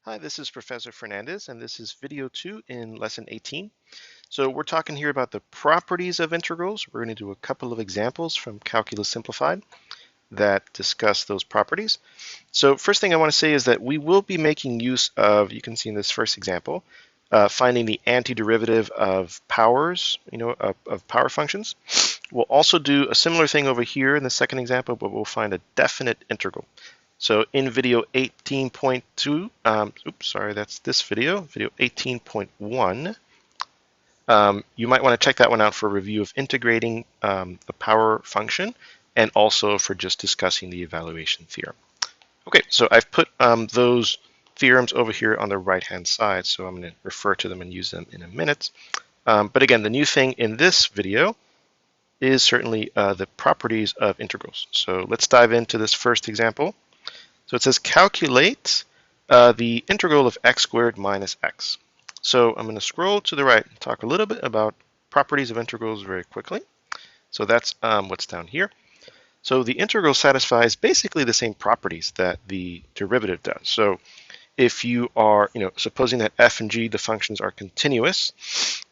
Hi, this is Professor Fernandez, and this is video 2 in lesson 18. So we're talking here about the properties of integrals. We're going to do a couple of examples from Calculus Simplified that discuss those properties. So first thing I want to say is that we will be making use of, you can see in this first example, finding the antiderivative of powers, of power functions. We'll also do a similar thing over here in the second example, but we'll find a definite integral. So in video 18.2, sorry, that's this video 18.1, you might want to check that one out for a review of integrating the power function and also for just discussing the evaluation theorem. Okay, so I've put those theorems over here on the right-hand side, so I'm going to refer to them and use them in a minute. But again, the new thing in this video is certainly the properties of integrals. So let's dive into this first example. So it says calculate the integral of x squared minus x. So I'm going to scroll to the right and talk a little bit about properties of integrals very quickly. So that's what's down here. So the integral satisfies basically the same properties that the derivative does. So if you are, supposing that f and g, the functions, are continuous,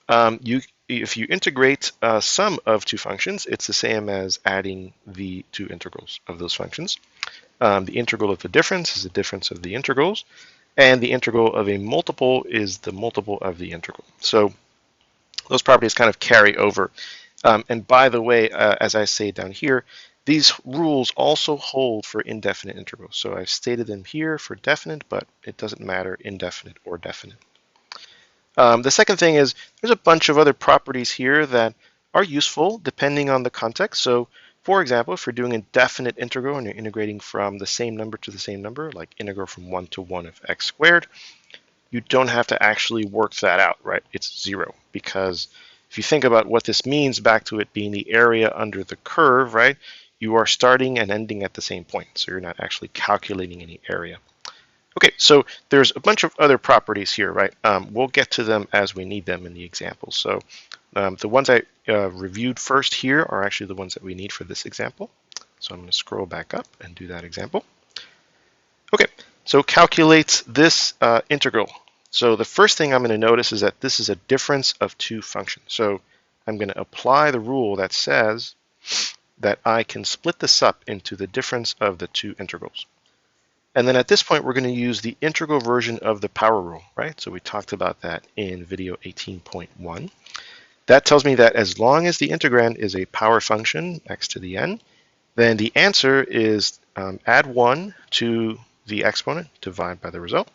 if you integrate sum of two functions, it's the same as adding the two integrals of those functions. The integral of the difference is the difference of the integrals, and the integral of a multiple is the multiple of the integral. So those properties kind of carry over. And by the way, as I say down here, these rules also hold for indefinite integrals. So I've stated them here for definite, but it doesn't matter indefinite or definite. The second thing is there's a bunch of other properties here that are useful depending on the context. So for example, if you're doing a definite integral and you're integrating from the same number to the same number, like integral from 1 to 1 of x squared, you don't have to actually work that out, right? It's 0, because if you think about what this means back to it being the area under the curve, right, you are starting and ending at the same point, so you're not actually calculating any area. Okay, so there's a bunch of other properties here, right? We'll get to them as we need them in the example. So the ones I reviewed first here are actually the ones that we need for this example. So I'm going to scroll back up and do that example. Okay, so calculate this integral. So the first thing I'm going to notice is that this is a difference of two functions. So I'm going to apply the rule that says that I can split this up into the difference of the two integrals. And then at this point, we're going to use the integral version of the power rule, right? So we talked about that in video 18.1. That tells me that as long as the integrand is a power function, x to the n, then the answer is add 1 to the exponent, divide by the result.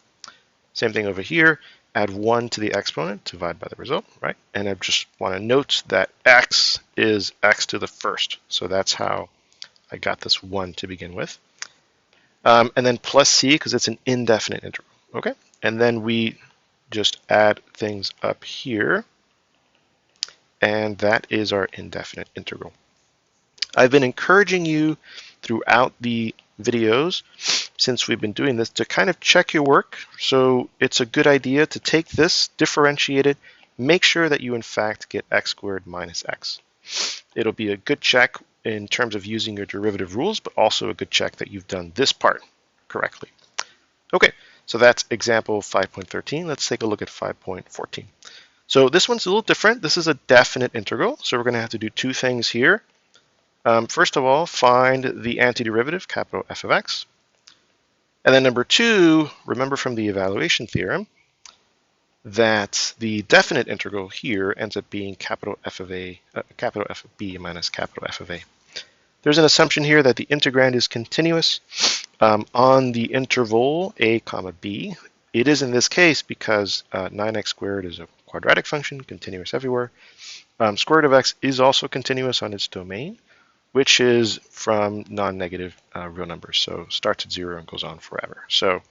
Same thing over here, add 1 to the exponent, divide by the result, right? And I just want to note that x is x to the first. So that's how I got this 1 to begin with. And then plus c, because it's an indefinite integral, okay? And then we just add things up here, and that is our indefinite integral. I've been encouraging you throughout the videos since we've been doing this to kind of check your work. So it's a good idea to take this, differentiate it, make sure that you in fact get x squared minus x. It'll be a good check in terms of using your derivative rules, but also a good check that you've done this part correctly. Okay, so that's example 5.13. Let's take a look at 5.14. So this one's a little different. This is a definite integral, so we're going to have to do two things here. First of all, find the antiderivative, capital F of x. And then number two, remember from the evaluation theorem that the definite integral here ends up being capital F of b minus capital F of a. There's an assumption here that the integrand is continuous on the interval a comma b. It is in this case because 9x squared is a quadratic function, continuous everywhere. Square root of x is also continuous on its domain, which is from non-negative real numbers. So starts at 0 and goes on forever. So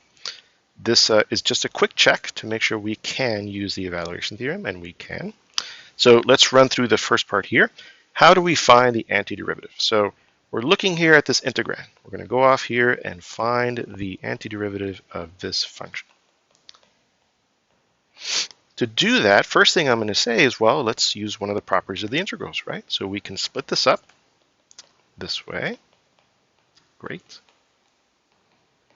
this is just a quick check to make sure we can use the evaluation theorem, and we can. So let's run through the first part here. How do we find the antiderivative? So we're looking here at this integrand. We're going to go off here and find the antiderivative of this function. To do that, first thing I'm going to say is, well, let's use one of the properties of the integrals, right? So we can split this up this way. Great.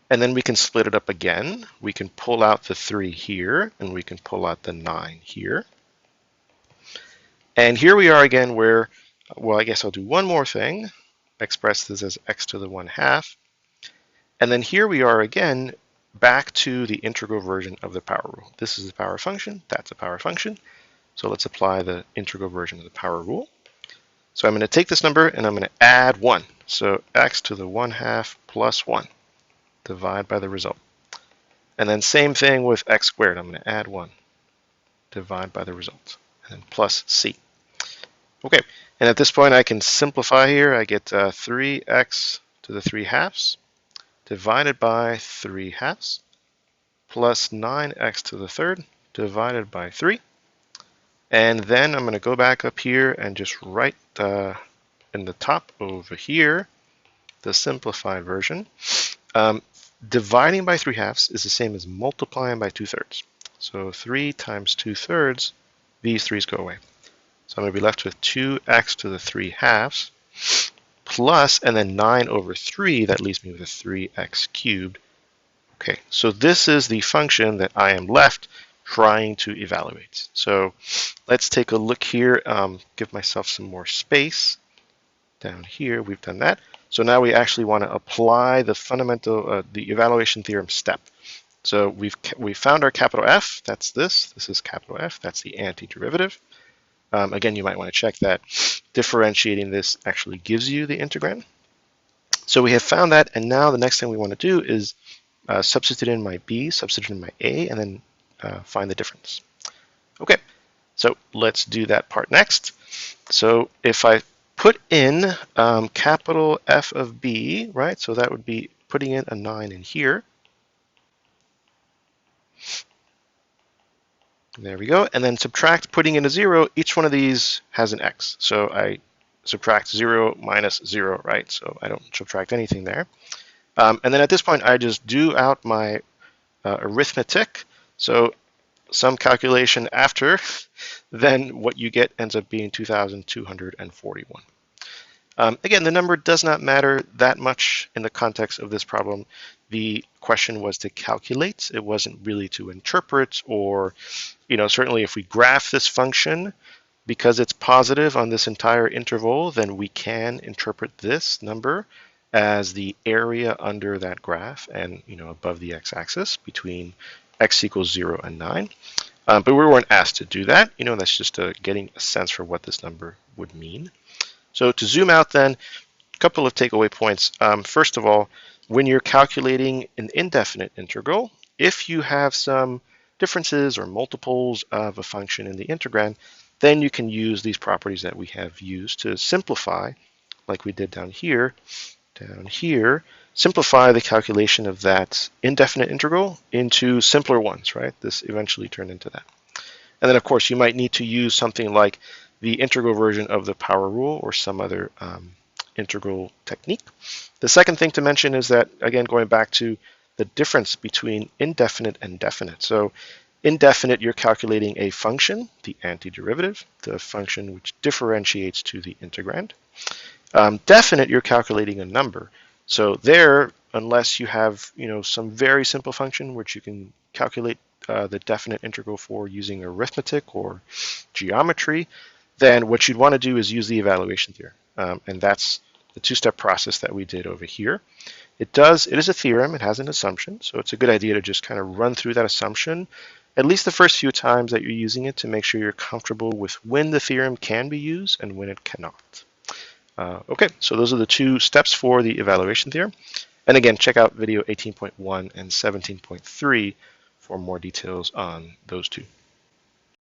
And then we can split it up again. We can pull out the 3 here, and we can pull out the 9 here. And here we are again where, well, I guess I'll do one more thing. Express this as x to the 1/2. And then here we are again, back to the integral version of the power rule. This is a power function, that's a power function. So let's apply the integral version of the power rule. So I'm going to take this number and I'm going to add 1. So x to the 1/2 plus 1, divide by the result. And then same thing with x squared. I'm going to add 1, divide by the result, and then plus c. Okay, and at this point I can simplify here. I get 3x to the 3/2 divided by 3/2 plus 9x to the 3rd divided by 3. And then I'm going to go back up here and just write in the top over here the simplified version. Dividing by 3/2 is the same as multiplying by 2/3. So 3 times 2/3, these 3's go away. So I'm going to be left with 2x to the 3/2 plus, and then 9 over 3, that leaves me with a 3x cubed. Okay, so this is the function that I am left trying to evaluate. So let's take a look here, give myself some more space. Down here, we've done that. So now we actually want to apply the fundamental, the evaluation theorem step. So we found our capital F, that's this is capital F, that's the antiderivative. Again, you might want to check that differentiating this actually gives you the integrand. So we have found that, and now the next thing we want to do is substitute in my B, substitute in my A, and then find the difference. Okay, so let's do that part next. So if I put in capital F of B, right, so that would be putting in a 9 in here. There we go, and then subtract, putting in a 0, each one of these has an x. So I subtract 0 minus 0, right? So I don't subtract anything there. And then at this point, I just do out my arithmetic. So some calculation after, then what you get ends up being 2,241. Again, the number does not matter that much in the context of this problem. The question was to calculate. It wasn't really to interpret, or, certainly if we graph this function, because it's positive on this entire interval, then we can interpret this number as the area under that graph and, above the x-axis between x equals 0 and 9. But we weren't asked to do that. That's just getting a sense for what this number would mean. So to zoom out then, a couple of takeaway points. First of all, when you're calculating an indefinite integral, if you have some differences or multiples of a function in the integrand, then you can use these properties that we have used to simplify, like we did down here, simplify the calculation of that indefinite integral into simpler ones, right? This eventually turned into that. And then of course you might need to use something like the integral version of the power rule or some other integral technique. The second thing to mention is that, again, going back to the difference between indefinite and definite. So indefinite, you're calculating a function, the antiderivative, the function which differentiates to the integrand. Definite, you're calculating a number. So there, unless you have some very simple function which you can calculate the definite integral for using arithmetic or geometry, then what you'd want to do is use the evaluation theorem. And that's the two-step process that we did over here. It is a theorem, it has an assumption, so it's a good idea to just kind of run through that assumption at least the first few times that you're using it to make sure you're comfortable with when the theorem can be used and when it cannot. Okay, so those are the two steps for the evaluation theorem. And again, check out video 18.1 and 17.3 for more details on those two.